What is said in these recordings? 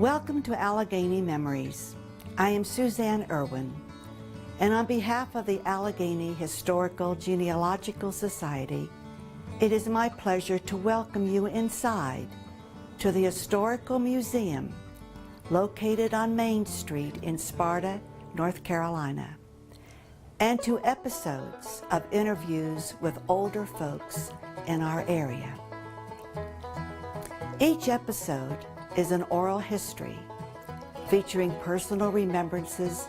Welcome to Alleghany Memories. I am Suzanne Irwin, and on behalf of the Alleghany Historical Genealogical Society, it is my pleasure to welcome you inside to the Historical Museum located on Main Street in Sparta, North Carolina, and to episodes of interviews with older folks in our area. Each episode is an oral history featuring personal remembrances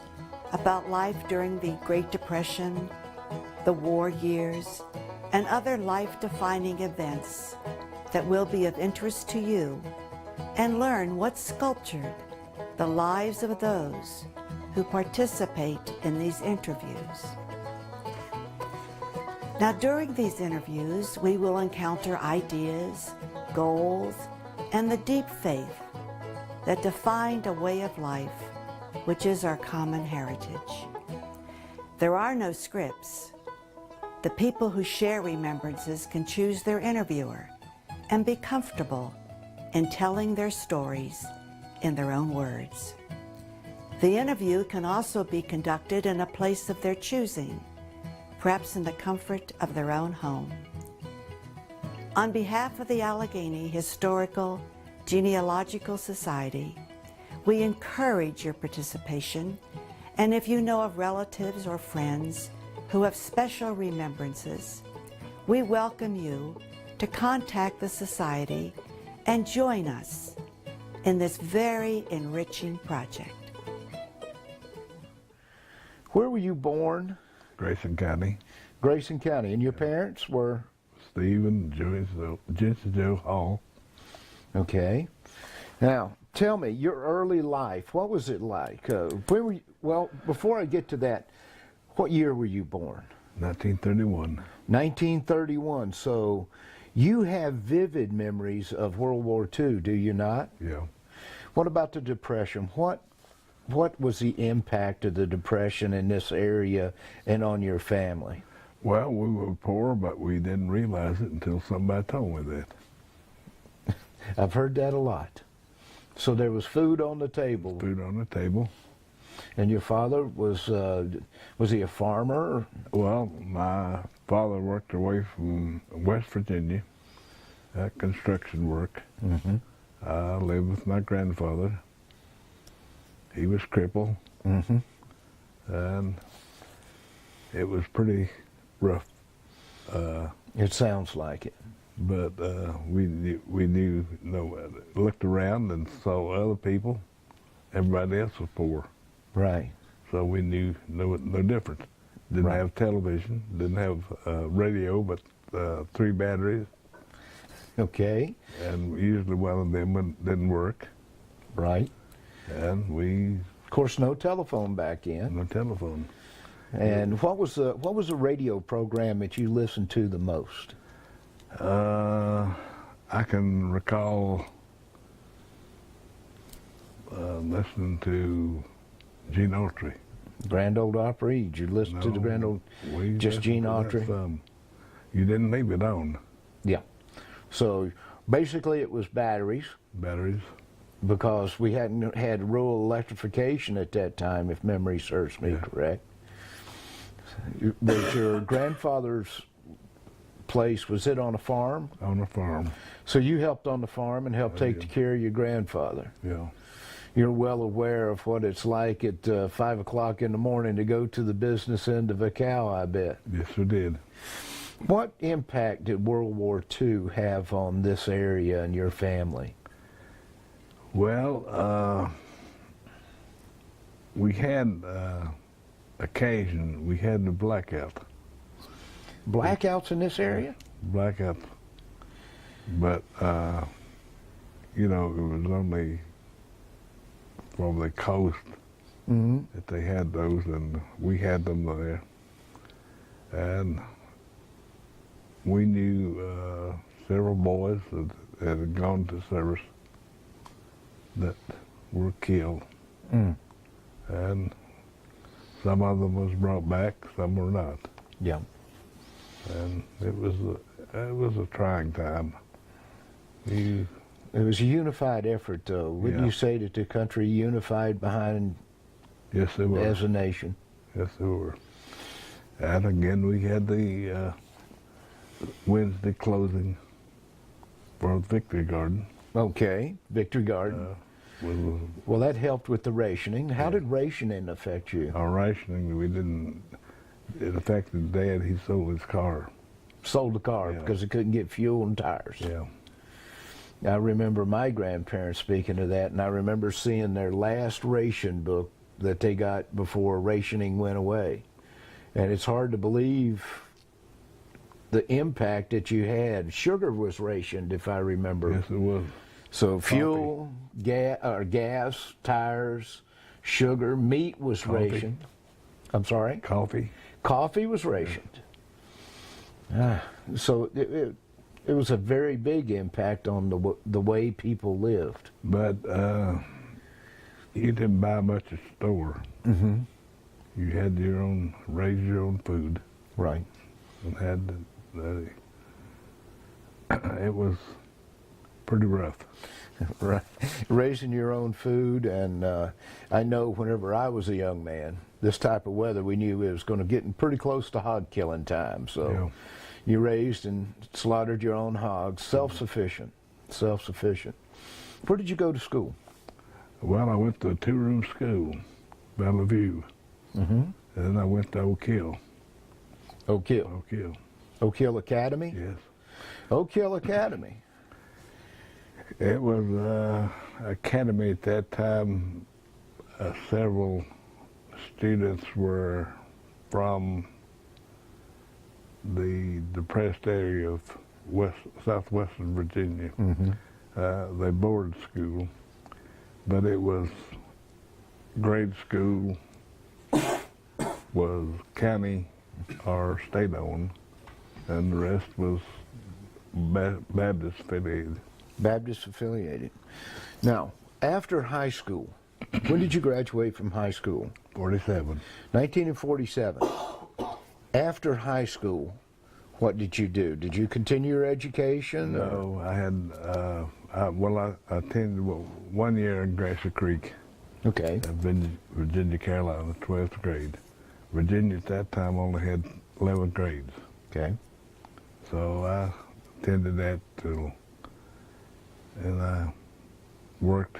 about life during the Great Depression, the war years, and other life-defining events that will be of interest to you, and learn what sculptured the lives of those who participate in these interviews. Now, during these interviews, we will encounter ideas, goals, and the deep faith that defined a way of life which is our common heritage. There are no scripts. The people who share remembrances can choose their interviewer and be comfortable in telling their stories in their own words. The interview can also be conducted in a place of their choosing, perhaps in the comfort of their own home. On behalf of the Alleghany Historical Genealogical Society, we encourage your participation, and if you know of relatives or friends who have special remembrances, we welcome you to contact the Society and join us in this very enriching project. Where were you born? Grayson County. Grayson County. And your parents were? Stephen, Jensen Joe Hall. Okay. Now, tell me, your early life, what was it like? Where were you, well, before I get to that, what year were you born? 1931. 1931. So you have vivid memories of World War II, do you not? Yeah. What about the Depression? What was the impact of the Depression in this area and on your family? Well, we were poor, but we didn't realize it until somebody told me that. I've heard that a lot. So there was food on the table. Food on the table. And your father was he a farmer? Well, my father worked away from West Virginia at construction work. Mm-hmm. I lived with my grandfather. He was crippled. Mm-hmm. And it was pretty rough. It sounds like it. But we knew, looked around and saw other people. Everybody else was poor. Right. So we knew no difference. Didn't Right. have television, didn't have radio, but 3 batteries. Okay. And usually one of them didn't work. Right. And we... Of course, no telephone back then. No telephone. And what was the radio program that you listened to the most? I can recall listening to Gene Autry. Grand Ole Opry? Did you listen to the Grand Ole? Just Gene Autry? You didn't leave it on. Yeah. So basically it was batteries. Batteries. Because we hadn't had rural electrification at that time, if memory serves me correct. Was your grandfather's place, was it on a farm? On a farm. So you helped on the farm and helped take care of your grandfather. Yeah. You're well aware of what it's like at 5 o'clock in the morning to go to the business end of a cow, I bet. Yes, we did. What impact did World War II have on this area and your family? Well, we had occasion, we had the blackout. Blackouts in this area? Blackout. But, it was only from the coast that they had those, and we had them there. And we knew several boys that had gone to service that were killed. And some of them was brought back, some were not. Yeah. And it was a trying time. It was a unified effort, though. Wouldn't Yeah. you say that the country unified behind Yes, they were. as a nation? Yes, they were. And again, we had the Wednesday closing for Victory Garden. Okay, Victory Garden. With Well, that helped with the rationing. How did rationing affect you? our rationing, we didn't. It affected Dad. He sold his car. Sold the car Yeah. because it couldn't get fuel and tires. Yeah. I remember my grandparents speaking of that, and I remember seeing their last ration book that they got before rationing went away. And it's hard to believe the impact that you had. Sugar was rationed, if I remember. Yes, it was. So fuel, gas, tires, sugar, meat was Coffee. rationed. I'm sorry? Coffee. Coffee was rationed. So it was a very big impact on the way people lived. But you didn't buy much at the store. Mm-hmm. You had your own, raise your own food, Right. and had it was pretty rough. Right. Raising your own food, and I know whenever I was a young man, this type of weather, we knew it was going to get pretty close to hog killing time. So Yeah. you raised and slaughtered your own hogs, self-sufficient, self-sufficient. Where did you go to school? Well, I went to a two-room school, Bellevue, Mm-hmm. and then I went to Oak Hill. Oak Hill. Oak Hill, Oak Hill Academy? yes. Oak Hill Academy. It was academy at that time. Several students were from the depressed area of southwestern Virginia. Mm-hmm. They boarded school, but it was grade school, was county or state owned, and the rest was Baptist affiliated. Baptist affiliated. Now, after high school, when did you graduate from high school? 47. 1947. After high school, what did you do? Did you continue your education? No, I had, I attended 1 year in Grasser Creek, Okay. Virginia, Carolina, 12th grade. Virginia at that time only had 11 grades. Okay. So I attended that till, and I worked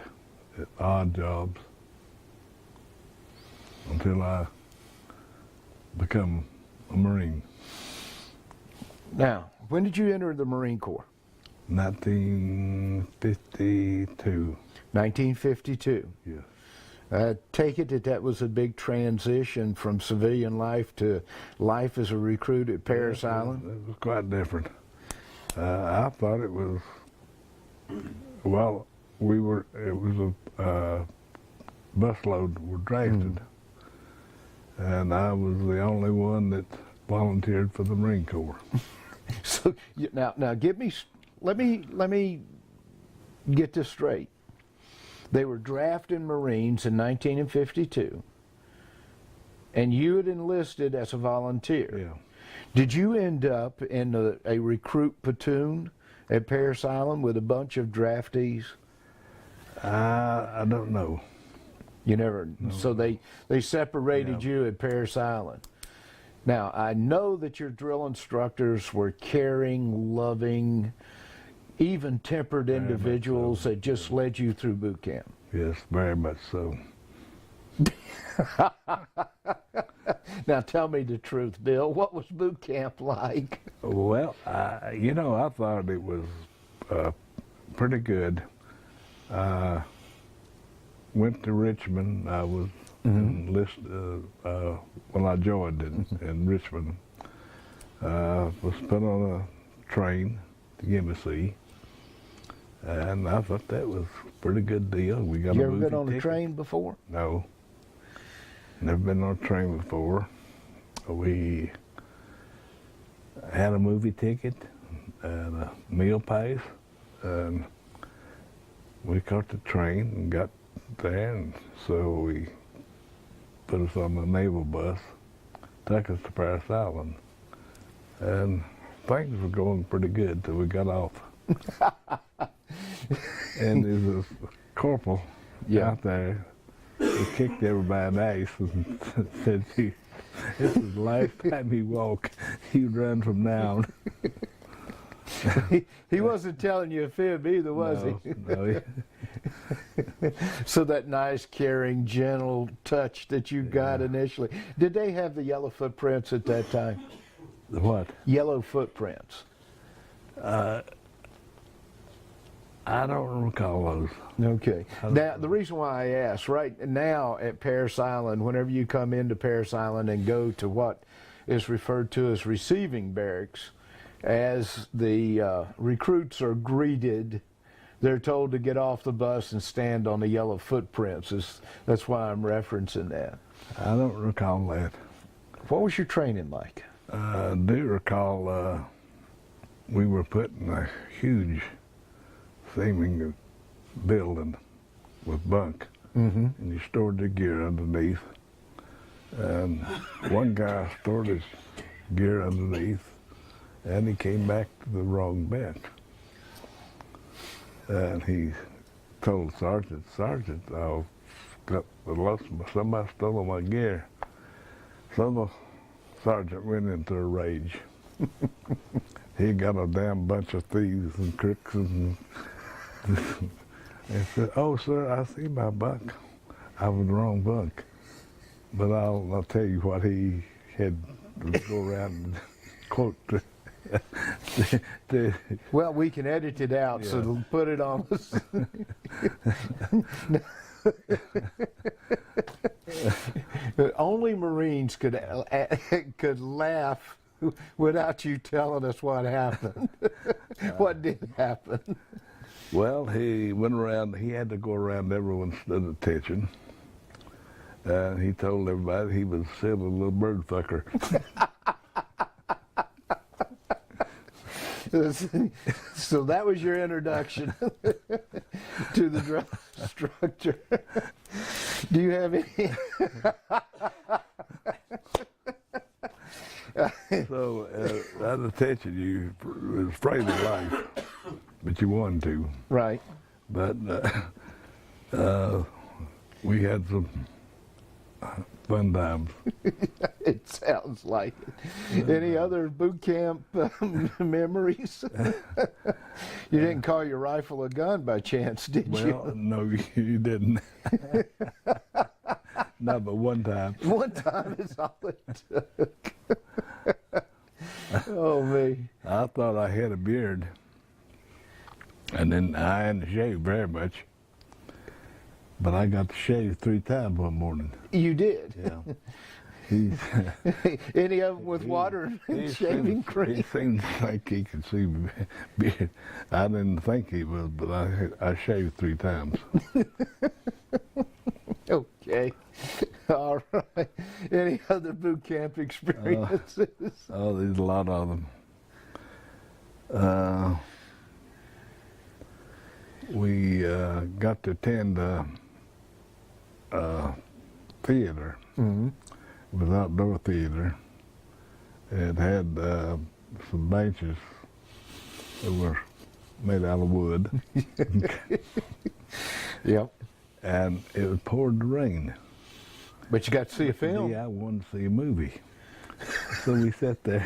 at odd jobs until I become a Marine. Now, when did you enter the Marine Corps? 1952, 1952. yes. I take it that that was a big transition from civilian life to life as a recruit at Paris Island? It was quite different. I thought it was, well, it was a busload were drafted, and I was the only one that volunteered for the Marine Corps. So now let me get this straight. They were drafting Marines in 1952, and you had enlisted as a volunteer. Yeah. Did you end up in a recruit platoon at Paris Island with a bunch of draftees? I don't know. You never. No. So they separated you at Paris Island. Now, I know that your drill instructors were caring, loving, even-tempered individuals that just led you through boot camp. Yes, very much so. Now, tell me the truth, Bill. What was boot camp like? Well, I thought it was pretty good. Went to Richmond. I was enlisted when I joined in Richmond. Was put on a train to Genesee, and I thought that was a pretty good deal. We got You a ever movie been on a ticket. train before? No, never been on a train before. We had a movie ticket and a meal pass, and we caught the train and got there, and so we put us on the naval bus, took us to Paris Island, and things were going pretty good till we got off. And there's a corporal Yeah. out there who kicked everybody in the ass and said this is the last time he walk, he'd run from now on. He wasn't telling you a fib either, was he? No, So that nice, caring, gentle touch that you got initially. Did they have the yellow footprints at that time? the what? Yellow footprints. I don't recall those. Okay. Now, the reason why I ask, right now at Parris Island, whenever you come into Parris Island and go to what is referred to as receiving barracks, as the recruits are greeted, they're told to get off the bus and stand on the yellow footprints. That's why I'm referencing that. I don't recall that. What was your training like? I do recall we were put in a huge seeming building with bunk, and you stored the gear underneath. And one guy stored his gear underneath, and he came back to the wrong bench. And he told Sergeant, I've got somebody stole my gear. So the sergeant went into a rage. He got a damn bunch of thieves and crooks and said, "Oh, sir, I see my bunk. I was the wrong bunk." But I'll tell you what he had to go around and quote. Well, we can edit it out, so we'll put it on us. Only Marines could laugh without you telling us what happened. What did happen? Well, he went around, he had to go around everyone stood at attention. And he told everybody he was still a little bird fucker. So that was your introduction to the drill instructor. Do you have any? So that attention, you was afraid of life, but you wanted to. Right. But we had some fun times. It sounds like it. Any other boot camp memories? You didn't call your rifle a gun by chance, did you? Well, no, you didn't. Not but one time. One time is all it took. Oh, me. I thought I had a beard, and then I hadn't shaved very much. But I got to shave 3 times one morning. You did? Yeah. Any of them with water and shaving cream? He seemed like he could see my beard. I didn't think he was, but I shaved 3 times. Okay. All right. Any other boot camp experiences? Oh, there's a lot of them. We got to attend theater. Mm-hmm. It was outdoor theater. It had some benches that were made out of wood. Yep. And it was pouring rain. But you got to see a film. Yeah, I wanted to see a movie. So we sat there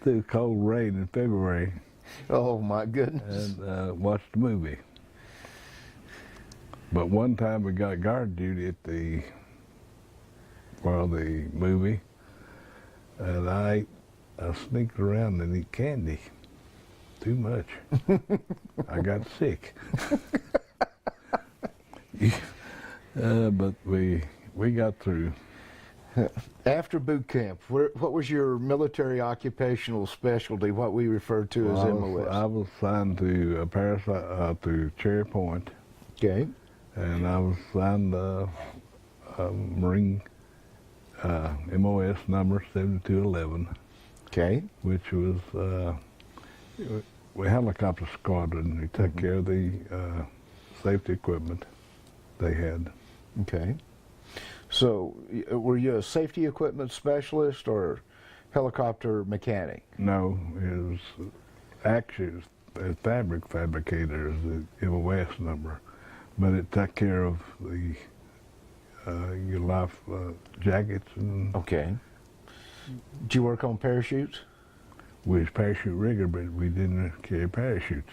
through cold rain in February Oh, my goodness. and watched the movie. But one time we got guard duty at the movie, and I sneaked around and ate candy. Too much. I got sick. But we got through. After boot camp, what was your military occupational specialty, what we refer to as MOS? I was assigned to Paris, to Cherry Point, Okay. and I was assigned Marine MOS number 7211, Okay. which was we helicopter squadron. We took care of the safety equipment they had. Okay. So, were you a safety equipment specialist or helicopter mechanic? No, it was actually as fabric fabricator as the MOS number, but it took care of the your life jackets and. Okay. Did you work on parachutes? We was parachute rigger, but we didn't carry parachutes.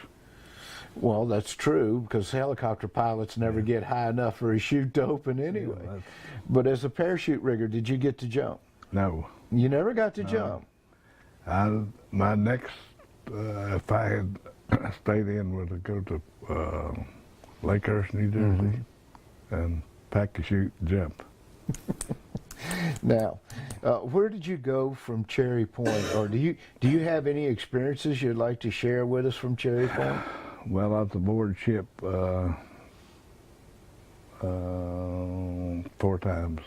Well, that's true, because helicopter pilots never get high enough for a chute to open anyway. Yeah, but as a parachute rigger, did you get to jump? no. You never got to jump. My next, if I had stayed in, was to go to Lakehurst, New Jersey, and pack a chute and jump. Now, where did you go from Cherry Point, or do you have any experiences you'd like to share with us from Cherry Point? Well, I was aboard ship 4 times.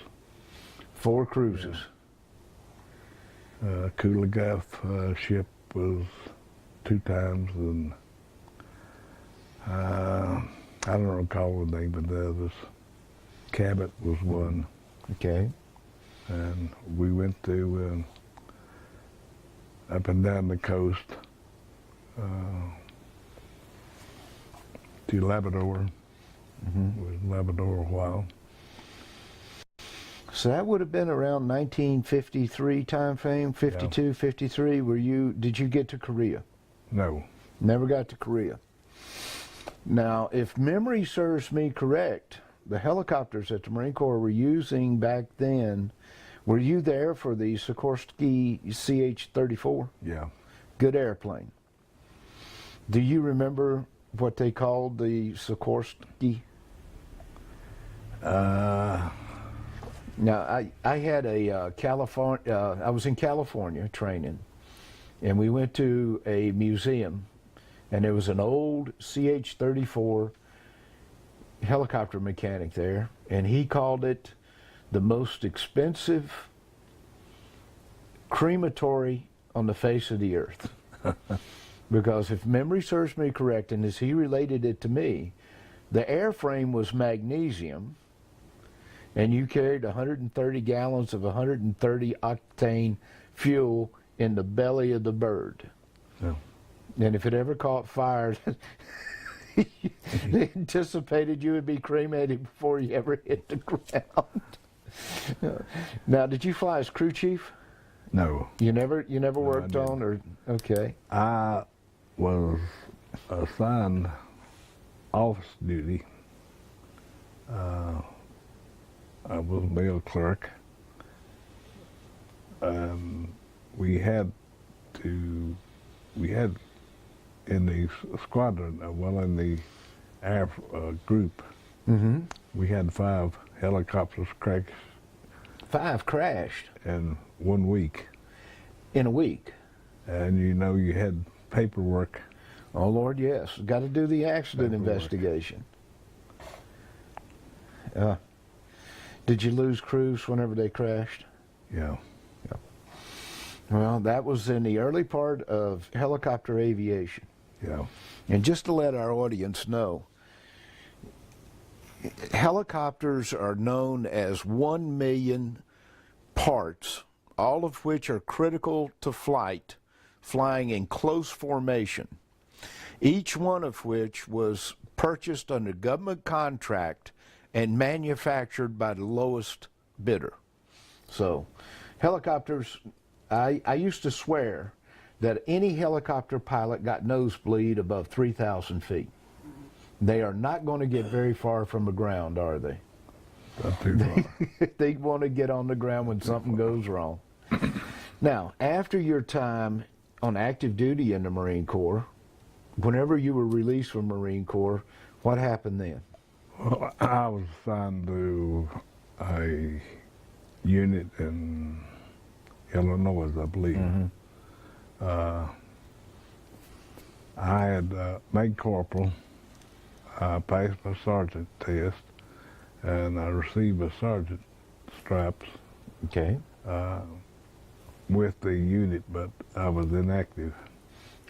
4 cruises. Coolagaf ship was 2 times, and I don't recall the name of the others. Cabot was one, Okay. and we went to up and down the coast to Labrador. Was in Labrador a while. So that would have been around 1953 time frame, 52, 53. Did you get to Korea? No. Never got to Korea. Now, if memory serves me correct, the helicopters that the Marine Corps were using back then, were you there for the Sikorsky CH-34? Yeah. Good airplane. Do you remember what they called the Sikorsky? Now, I had a California, I was in California training, and we went to a museum, and there was an old CH-34 helicopter mechanic there, and he called it the most expensive crematory on the face of the earth. Because if memory serves me correct, and as he related it to me, the airframe was magnesium, and you carried 130 gallons of 130 octane fuel in the belly of the bird. Yeah. And if it ever caught fire, they anticipated you would be cremated before you ever hit the ground. Now, did you fly as crew chief? No. You never worked I on, or okay? I was assigned office duty. I was a mail clerk. We had in the squadron, in the air group, we had 5 helicopters crash 5 crashed in 1 week. in a week. And you had paperwork. Oh Lord, yes. Got to do the accident Paperwork. investigation. Did you lose crews whenever they crashed? Yeah. Well, that was in the early part of helicopter aviation. Yeah. And just to let our audience know, helicopters are known as 1 million parts, all of which are critical to flight, flying in close formation, each one of which was purchased under government contract and manufactured by the lowest bidder. So, helicopters, I used to swear that any helicopter pilot got nosebleed above 3,000 feet. They are not going to get very far from the ground, are they? Not too far. They want to get on the ground when something goes wrong. Now, after your time on active duty in the Marine Corps, whenever you were released from Marine Corps, what happened then? Well, I was assigned to a unit in Illinois, I believe. I had made corporal. I passed my sergeant test, and I received a sergeant stripes Okay. with the unit, but I was inactive,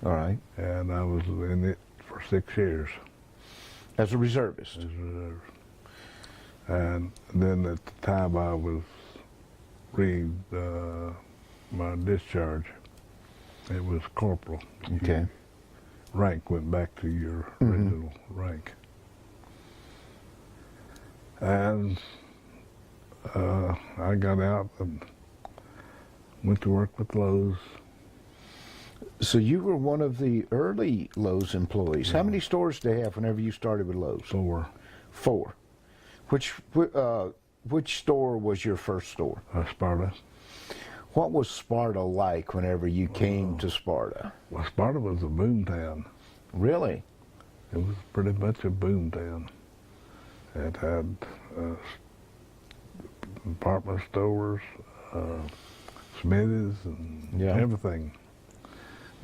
All right. and I was in it for 6 years As a reservist. as a reserve. And then at the time I was read my discharge, it was corporal. Okay. rank went back to your original rank. And I got out and went to work with Lowe's. So you were one of the early Lowe's employees. How many stores did they have whenever you started with Lowe's? 4. 4. Which store was your first store? Sparta. What was Sparta like whenever you came to Sparta? Well, Sparta was a boom town. Really? It was pretty much a boom town. It had department stores, smithies, and everything.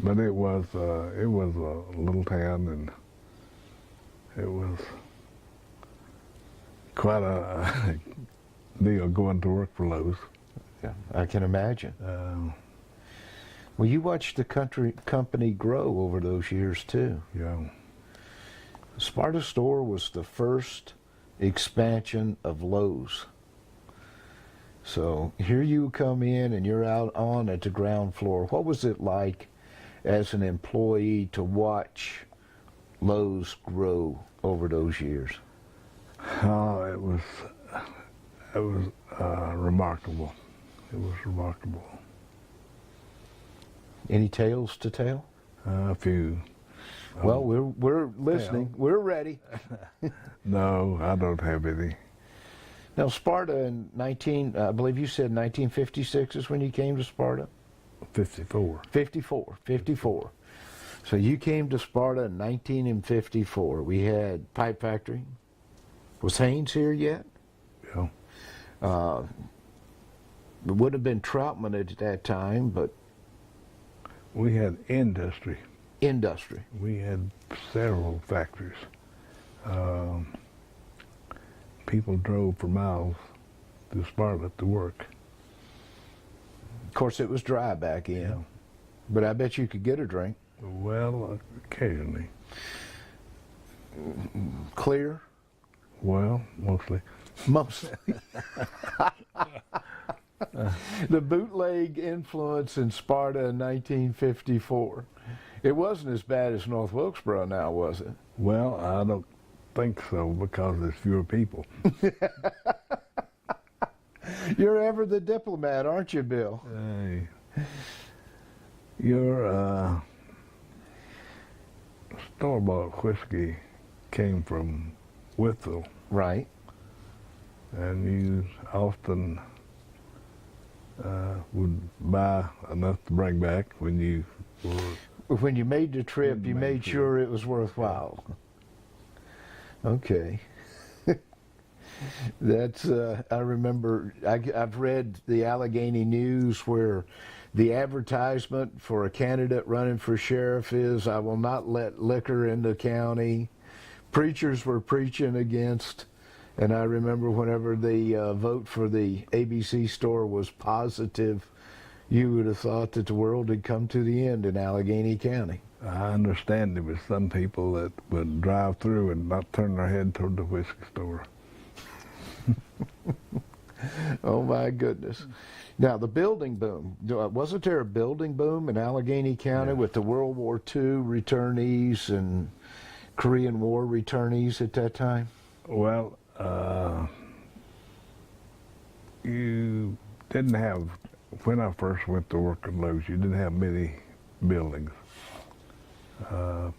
But it was a little town, and it was quite a deal going to work for Lowe's. Yeah, I can imagine. Well, you watched the company grow over those years too. Yeah. Sparta store was the first expansion of Lowe's. So here you come in and you're out on at the ground floor. What was it like as an employee to watch Lowe's grow over those years? Oh, it was remarkable. It was remarkable. Any tales to tell? A few. Well, we're listening. Tell. We're ready. No, I don't have any. Now, Sparta in I believe you said 1956 is when you came to Sparta? 54. 54. So you came to Sparta in 1954. We had pipe factory. Was Haynes here yet? Yeah. It would have been Troutman at that time, but We had industry. We had several factories. People drove for miles to Sparta to work. Of course, it was dry back in, Yeah. but I bet you could get a drink. Well, occasionally. Clear? Well, mostly. Mostly. The bootleg influence in Sparta in 1954. It wasn't as bad as North Wilkesboro now, was it? Well, I don't think so because there's fewer people. You're ever the diplomat, aren't you, Bill? Hey. Your store-bought whiskey came from Whitfield, Right. and you often would buy enough to bring back when you were. When you made the trip, When you you made made sure it was worthwhile. Okay. That's, I remember, I've read the Alleghany News where the advertisement for a candidate running for sheriff is, "I will not let liquor in the county." Preachers were preaching against, and I remember whenever the vote for the ABC store was positive, you would have thought that the world had come to the end in Alleghany County. I understand there was some people that would drive through and not turn their head toward the whiskey store. Oh my goodness. Now the building boom, wasn't there a building boom in Alleghany County with the World War II returnees and Korean War returnees at that time? Well, you didn't have, when I first went to work at Lowe's, you didn't have many buildings.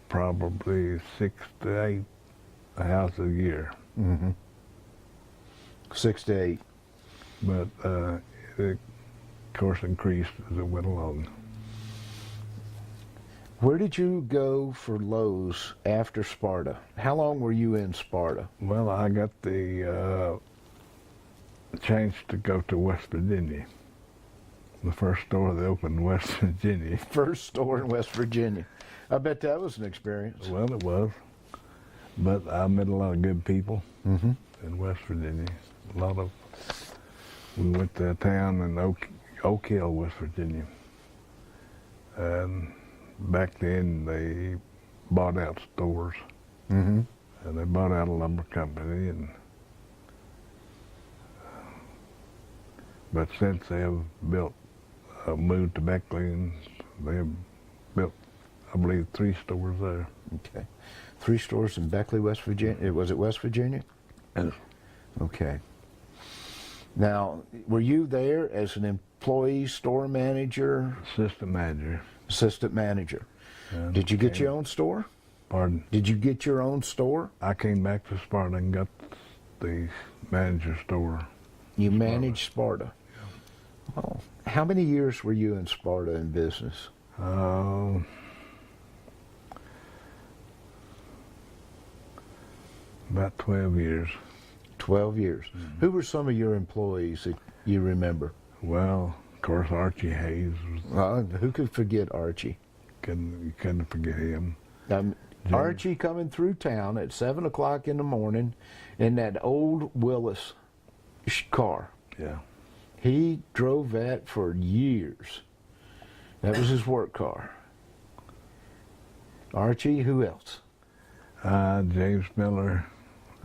Probably 6 to 8 houses a year. Mm-hmm. 6 to 8. But it, of course, increased as it went along. Where did you go for Lowe's after Sparta? How long were you in Sparta? Well, I got the chance to go to West Virginia. The first store they opened in West Virginia. First store in West Virginia. I bet that was an experience. Well, it was. But I met a lot of good people Mm-hmm. in West Virginia. We went to a town in Oak Hill, West Virginia. And back then they bought out stores. Mm-hmm. And they bought out a lumber company. But since they have moved to Beckley, and they have built I believe 3 stores there. Okay. 3 stores in Beckley, West Virginia. Was it West Virginia? Yes. Okay. Now, were you there as an employee, store manager? Assistant manager. Assistant manager. And Did you get your own store? Pardon? Did you get your own store? I came back to Sparta and got the manager store. You managed Sparta. Oh. How many years were you in Sparta in business? About 12 years. 12 years. Mm-hmm. Who were some of your employees that you remember? Well, of course, Archie Hayes was. Who could forget Archie? You couldn't forget him. Archie coming through town at 7 o'clock in the morning in that old Willis car. Yeah. He drove that for years. That was his work car. Archie, who else? James Miller.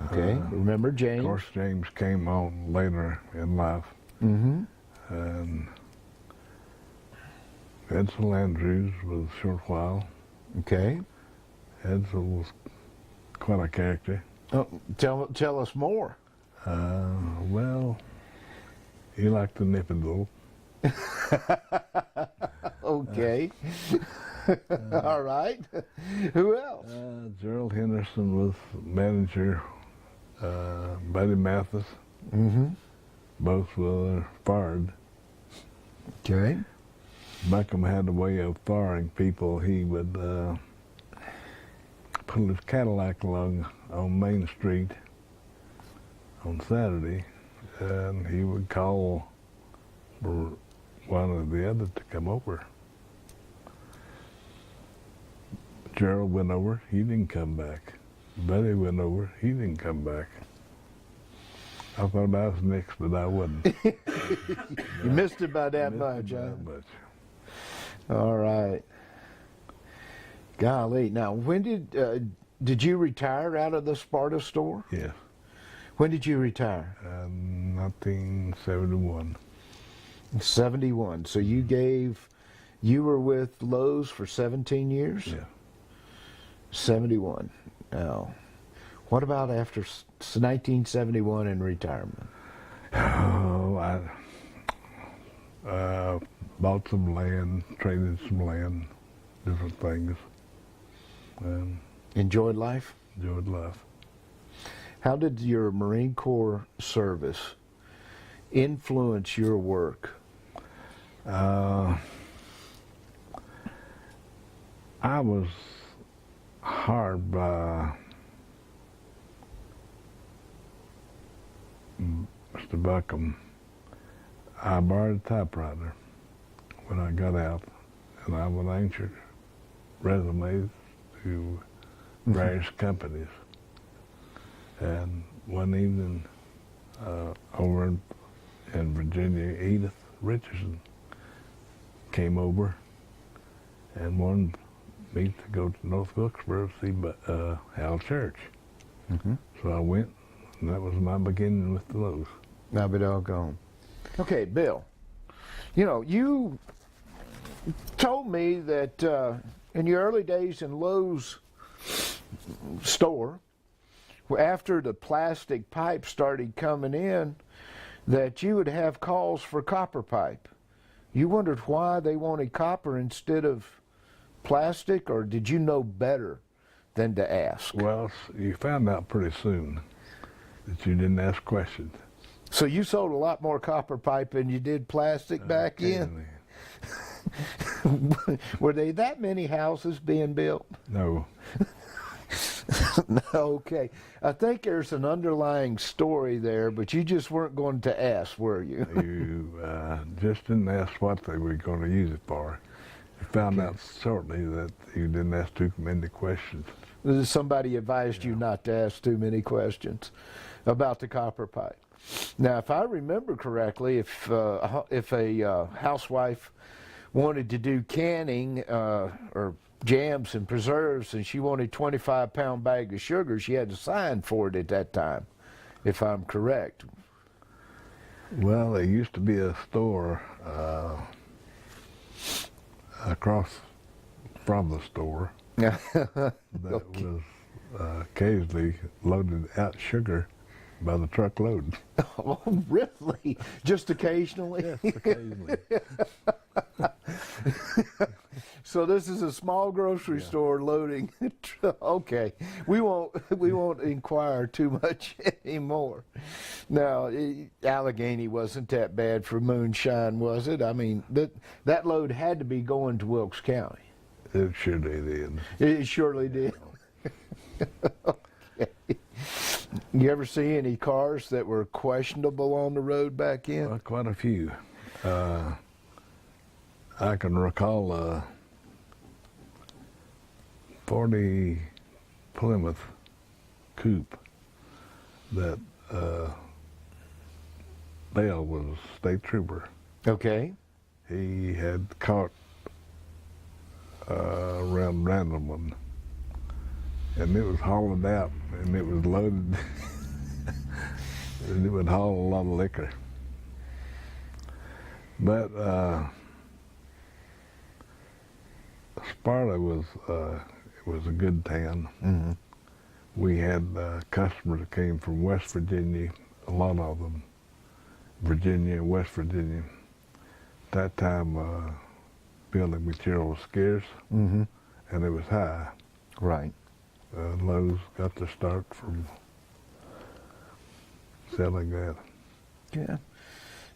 Okay, remember James? Of course, James came on later in life. Mm-hmm. And Edsel Andrews was a short while. Okay. Edsel was quite a character. Oh, tell us more. Well, he liked to nip and roll. Okay. All right. Who else? Gerald Henderson was manager. Buddy Mathis. Mm-hmm. Both were fired. Okay. Buckham had a way of firing people. He would pull his Cadillac along on Main Street on Saturday, and he would call for one or the other to come over. Gerald went over, he didn't come back. Buddy went over, he didn't come back. I thought I was next, but I wasn't. You missed it by that much, huh? That much. All right. Golly. Now, when did you retire out of the Sparta store? Yes. When did you retire? 1971. 71. So you were with Lowe's for 17 years? Yeah. 71. Now, what about after 1971 in retirement? Oh, I bought some land, traded some land, different things. Enjoyed life? Enjoyed life. How did your Marine Corps service influence your work? I was hired by Mr. Buckham. I borrowed a typewriter when I got out, and I would answer resumes to various companies. And one evening over in Virginia, Edith Richardson came over and wanted me to go to North Wilkesboro to see Hal Church. Mm-hmm. So I went, and that was my beginning with the Lowe's. Now be doggone. Okay, Bill, you told me that in your early days in Lowe's store, after the plastic pipe started coming in, that you would have calls for copper pipe. You wondered why they wanted copper instead of plastic, or did you know better than to ask? Well, you found out pretty soon that you didn't ask questions. So you sold a lot more copper pipe than you did plastic back in? Were there that many houses being built? No. Okay. I think there's an underlying story there, but you just weren't going to ask, were you? You just didn't ask what they were going to use it for. You found out shortly that you didn't ask too many questions. Somebody advised you not to ask too many questions about the copper pipe. Now, if I remember correctly, if a housewife wanted to do canning or jams and preserves, and she wanted 25-pound bag of sugar, she had to sign for it at that time, if I'm correct. Well, there used to be a store across from the store Yeah. that was occasionally loaded out sugar by the truckload. Oh, really? Just occasionally? Yes, occasionally. So this is a small grocery store loading. Okay, we won't inquire too much anymore. Now, Alleghany wasn't that bad for moonshine, was it? I mean, that load had to be going to Wilkes County. It surely did. It surely did. Okay. You ever see any cars that were questionable on the road back in? Quite a few. I can recall a 40 Plymouth coupe that Dale was a state trooper. Okay. He had caught around random one, and it was hauled out, and it was loaded, and it would haul a lot of liquor. But Sparta was a good town. Mm-hmm. We had customers that came from West Virginia, a lot of them, Virginia and West Virginia. At that time, building material was scarce, Mm-hmm. and it was high. Right. Lowe's got the start from selling that. Yeah.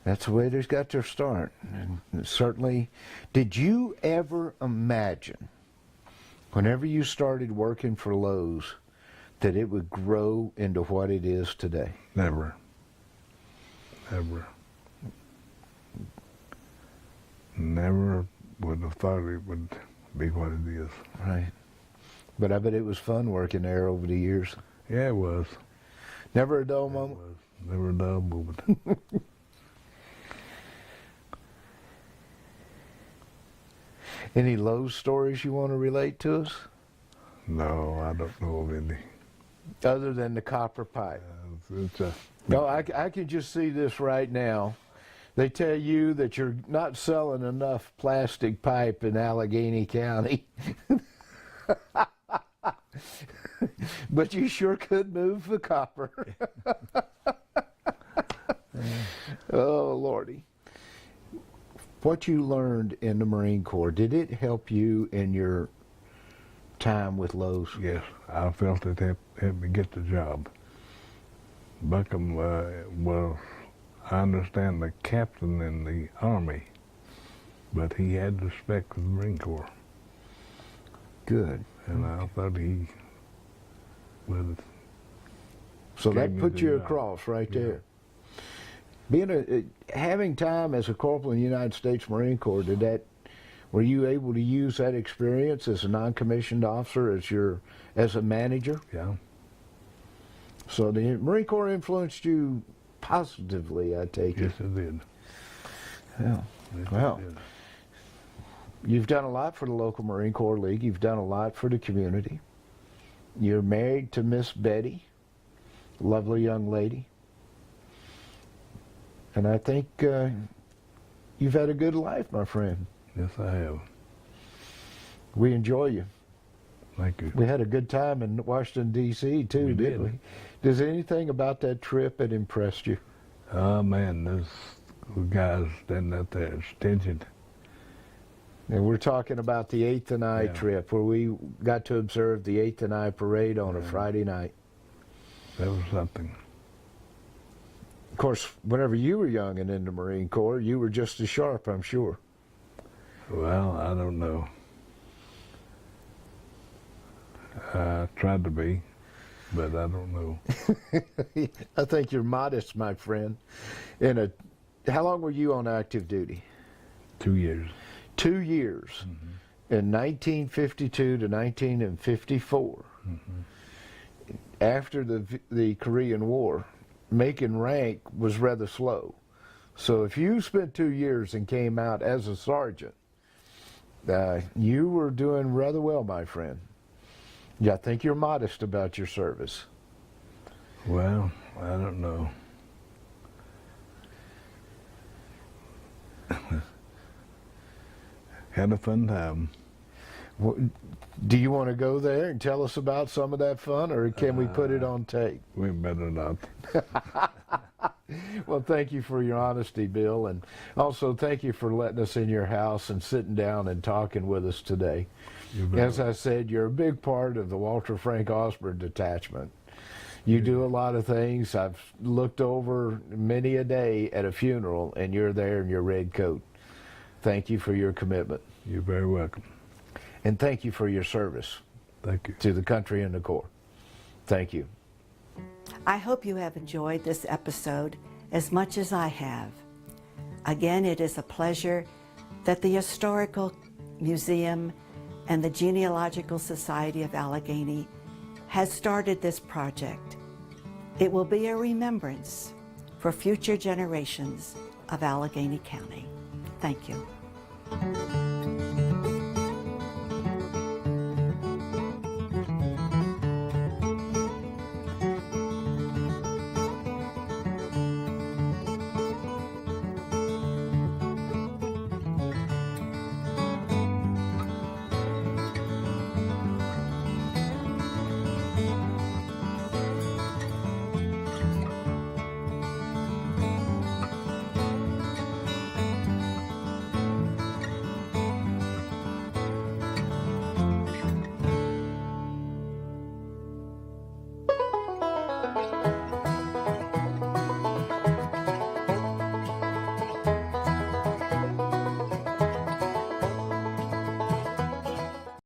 That's the way they got their start. And certainly, did you ever imagine, whenever you started working for Lowe's, that it would grow into what it is today? Never. Never. Never would have thought it would be what it is. Right. But I bet it was fun working there over the years. Yeah, it was. Never a dull It moment? was. Never a dull moment. Any Lowe's stories you want to relate to us? No, I don't know of any. Other than the copper pipe. It's a, No, I can just see this right now. They tell you that you're not selling enough plastic pipe in Alleghany County. But you sure could move the copper. Oh, Lordy. What you learned in the Marine Corps, did it help you in your time with Lowe's? yes, I felt it helped me get the job. Buckham was, I understand, the captain in the Army, but he had respect for the Marine Corps. Good. And I thought he would. So Gave that me put the you job. across right Yeah. there. Having time as a corporal in the United States Marine Corps, were you able to use that experience as a non-commissioned officer as a manager? Yeah. So the Marine Corps influenced you positively, I take Yes, it. it did. Yeah. Yes, Well, it did. You've done a lot for the local Marine Corps League. You've done a lot for the community. You're married to Miss Betty, lovely young lady. And I think you've had a good life, my friend. Yes, I have. We enjoy you. Thank you. We had a good time in Washington, D.C., too, We didn't did. we? Does anything about that trip that impressed you? Oh, man, those guys standing out there, it's tension. And we're talking about the 8th and I Yeah. trip, where we got to observe the 8th and I parade on a Friday night. That was something. Of course, whenever you were young and in the Marine Corps, you were just as sharp, I'm sure. Well, I don't know. I tried to be, but I don't know. I think you're modest, my friend. How long were you on active duty? 2 years. 2 years. Mm-hmm. In 1952 to 1954. Mm-hmm. After the Korean War, making rank was rather slow. So if you spent 2 years and came out as a sergeant, you were doing rather well, my friend. Yeah, I think you're modest about your service. Well, I don't know. Had a fun time. Do you want to go there and tell us about some of that fun, or can we put it on tape? We better not. Well, thank you for your honesty, Bill, and also thank you for letting us in your house and sitting down and talking with us today. As I said, you're a big part of the Walter Frank Osborne Detachment. You do a lot of things. I've looked over many a day at a funeral, and you're there in your red coat. Thank you for your commitment. You're very welcome. And thank you for your service. Thank you. To the country and the Corps. Thank you. I hope you have enjoyed this episode as much as I have. Again, it is a pleasure that the Historical Museum and the Genealogical Society of Alleghany has started this project. It will be a remembrance for future generations of Alleghany County. Thank you.